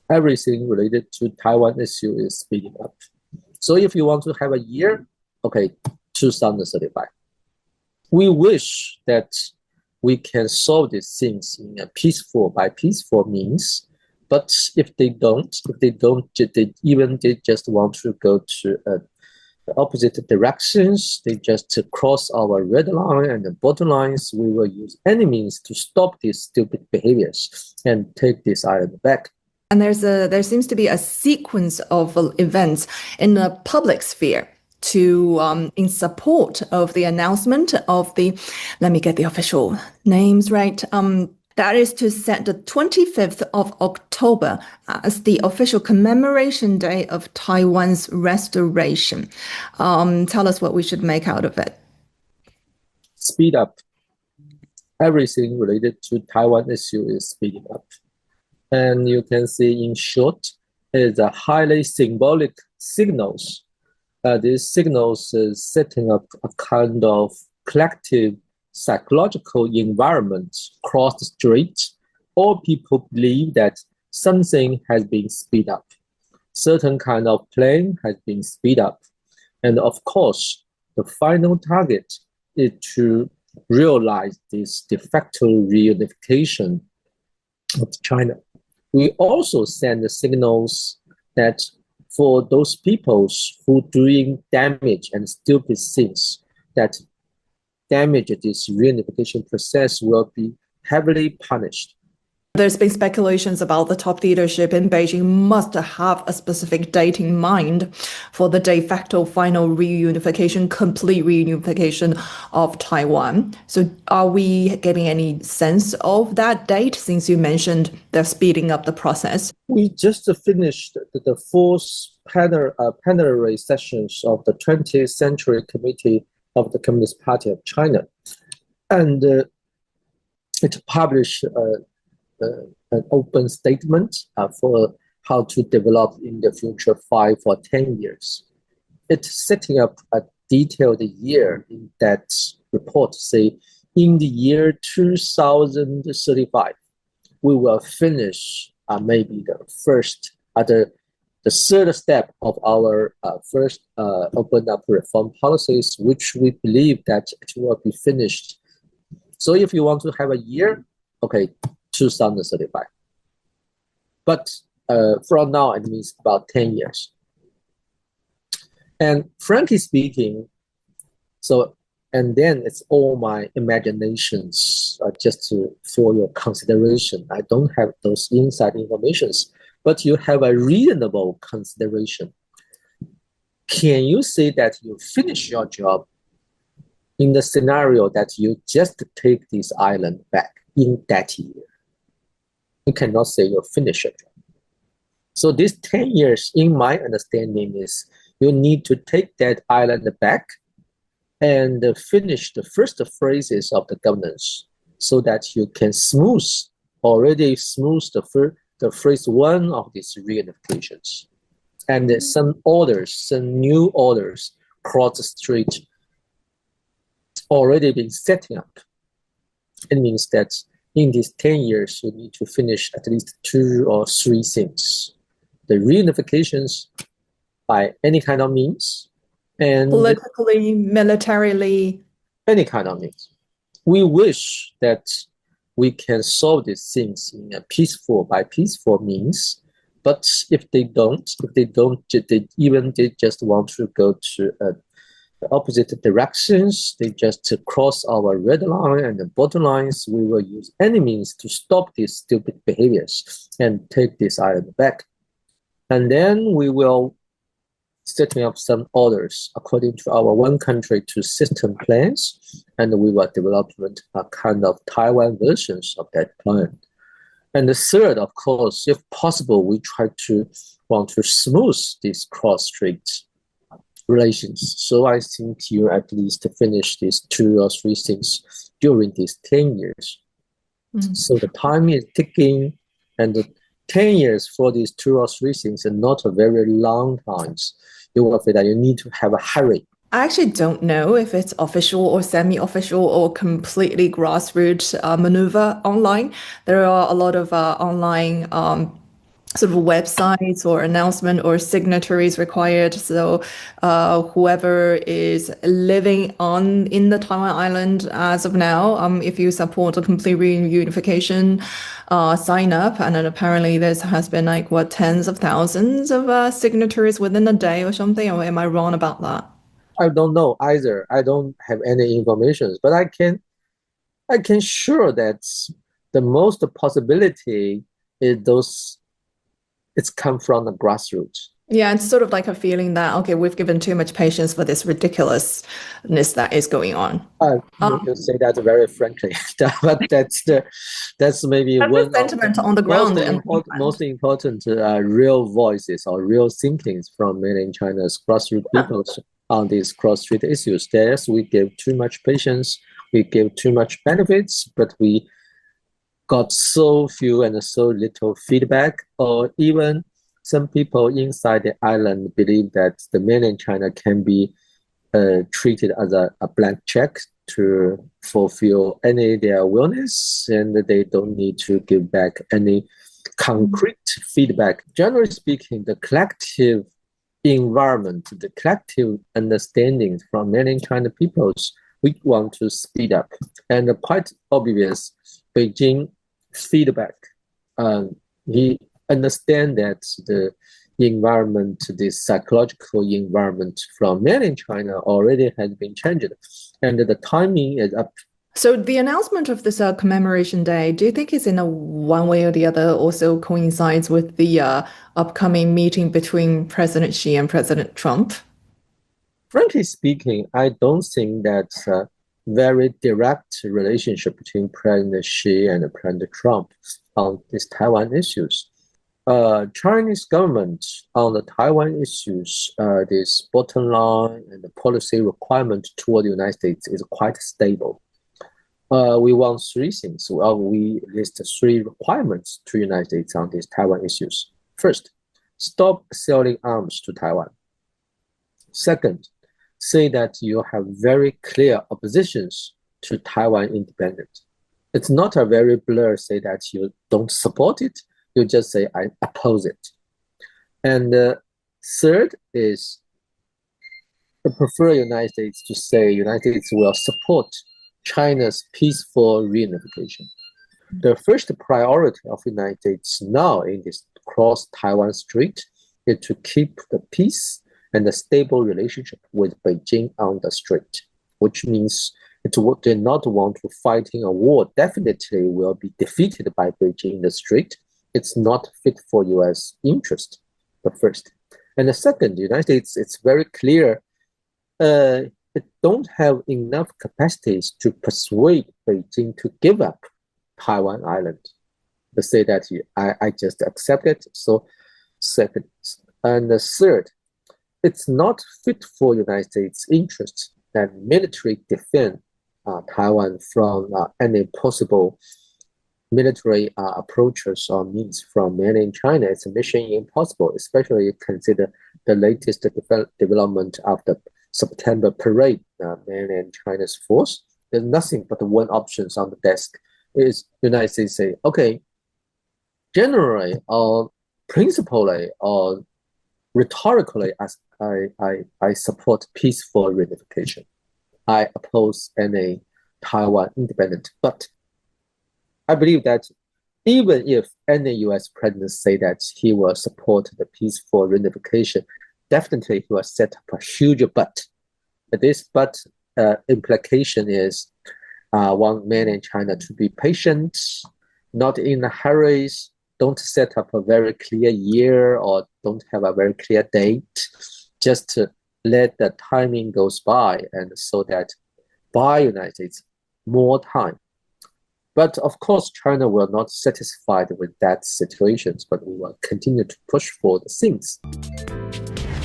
everything related to Taiwan issue is speeding up. So if you want to have a year, okay, 2035. We wish that we can solve these things in a peaceful means. But if they don't, they just want to go to the opposite directions, they just cross our red line and the bottom lines, we will use any means to stop these stupid behaviors and take this island back. And there seems to be a sequence of events in the public sphere to in support of the announcement of the, let me get the official names right, that is to set the 25th of October as the official commemoration day of Taiwan's restoration. Tell us what we should make out of it. Speed up. Everything related to Taiwan issue is speeding up. And you can see in short, is a highly symbolic signals. These signals is setting up a kind of collective psychological environment across the street. All people believe that something has been speed up. Certain kind of plan has been speed up. And of course, the final target is to realize this de facto reunification of China. We also send the signals that for those peoples who doing damage and stupid things, that damage this reunification process will be heavily punished. There's been speculations about the top leadership in Beijing must have a specific date in mind for the de facto final reunification, complete reunification of Taiwan. So are we getting any sense of that date since you mentioned they're speeding up the process? We just finished the fourth plenary sessions of the 20th Century Committee of the Communist Party of China. And it published an open statement for how to develop in the future 5 or 10 years. It's setting up a detailed year in that report, say in the year 2035, we will finish maybe the first, the third step of our first open up reform policies, which we believe that it will be finished. So if you want to have a year, okay, 2035. But from now, it means about 10 years. And frankly speaking, and then it's all my imaginations just for your consideration. I don't have those inside informations, but you have a reasonable consideration. Can you say that you finish your job in the scenario that you just take this island back in that year? You cannot say you finish it. So this 10 years, in my understanding, is you need to take that island back and finish the first phrases of the governance so that you can already smooth the phase 1 of these reunifications. And some new orders across the street already been setting up. It means that in these 10 years, you need to finish at least 2 or 3 things. The reunifications by any kind of means. And politically, militarily. Any kind of means. We wish that we can solve these things in a peaceful means. But if they don't, they just want to go to the opposite directions, they just cross our red line and the bottom lines, we will use any means to stop these stupid behaviors and take this island back. And then we will setting up some orders according to our one country, two system plans, and we will develop a kind of Taiwan versions of that plan. And the third, of course, if possible, we want to smooth these cross-strait relations. So I think you at least finish these 2 or 3 things during these 10 years. Mm-hmm. So the time is ticking, and the 10 years for these 2 or 3 things are not a very long times. You will feel that you need to have a hurry. I actually don't know if it's official or semi-official or completely grassroots maneuver online. There are a lot of online sort of websites or announcement or signatories required. So whoever is living in the Taiwan island as of now, if you support a complete reunification, sign up. And then apparently there has been like tens of thousands of signatories within a day or something. Or am I wrong about that? I don't know either. I don't have any information, but I can sure that the most possibility is it's come from the grassroots. Yeah, it's sort of like a feeling that, okay, we've given too much patience for this ridiculousness that is going on. You say that very frankly, but that's maybe one the sentiment on the ground. Most important real voices or real thinkings from mainland China's grassroots people on these cross-strait issues. Yes, we give too much patience, we give too much benefits, but we got so few and so little feedback, or even some people inside the island believe that the mainland China can be treated as a blank check to fulfill any their willness, and they don't need to give back any concrete feedback. Generally speaking, the collective environment, the collective understanding from mainland China peoples, we want to speed up. And quite obvious, Beijing feedback. He understand that the environment, the psychological environment from mainland China already has been changed, and the timing is up. So the announcement of this commemoration day, do you think it's in a one way or the other also coincides with the upcoming meeting between President Xi and President Trump? Frankly speaking, I don't think that's a very direct relationship between President Xi and President Trump on these Taiwan issues. Chinese government on the Taiwan issues, this bottom line and the policy requirement toward the United States is quite stable. We want three things. Well, we list three requirements to the United States on these Taiwan issues. First, stop selling arms to Taiwan. Second, say that you have very clear oppositions to Taiwan independence. It's not a very blur say that you don't support it. You just say, I oppose it. And third is I prefer United States to say United States will support China's peaceful reunification. The first priority of the United States now in this cross-Taiwan strait is to keep the peace and a stable relationship with Beijing on the strait, which means it did not want to fighting a war definitely will be defeated by Beijing in the strait. It's not fit for U.S. interest, the first. And the second, the United States, it's very clear it don't have enough capacities to persuade Beijing to give up Taiwan Island. To say that I just accept it. So second. And the third, it's not fit for United States interests that military defend Taiwan from any possible military approaches or means from mainland China. It's a mission impossible, especially consider the latest development of the September parade, mainland China's force. There's nothing but one option on the desk is the United States say, okay, generally or principally or rhetorically, as I support peaceful reunification. I oppose any Taiwan independence, but I believe that even if any U.S. president say that he will support the peaceful reunification, definitely he will set up a huge but. This but implication is want mainland China to be patient, not in a hurry, don't set up a very clear year or don't have a very clear date, just to let the timing goes by and so that buy United States more time. But of course, China will not satisfied with that situations, but we will continue to push for the things.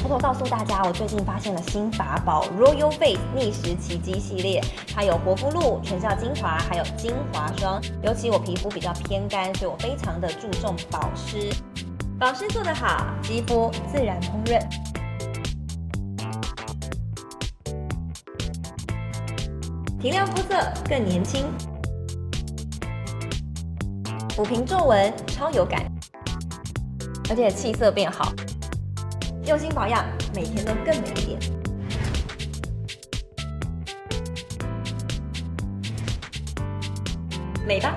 偷偷告诉大家，我最近发现了新法宝 Royal Face 逆时奇迹系列，它有活肤露、全效精华，还有精华霜。尤其我皮肤比较偏干，所以我非常的注重保湿。保湿做得好，肌肤自然烹润。提亮肤色更年轻。抚平皱纹超有感，而且气色变好。用心保养，每天都更美一点。美吧。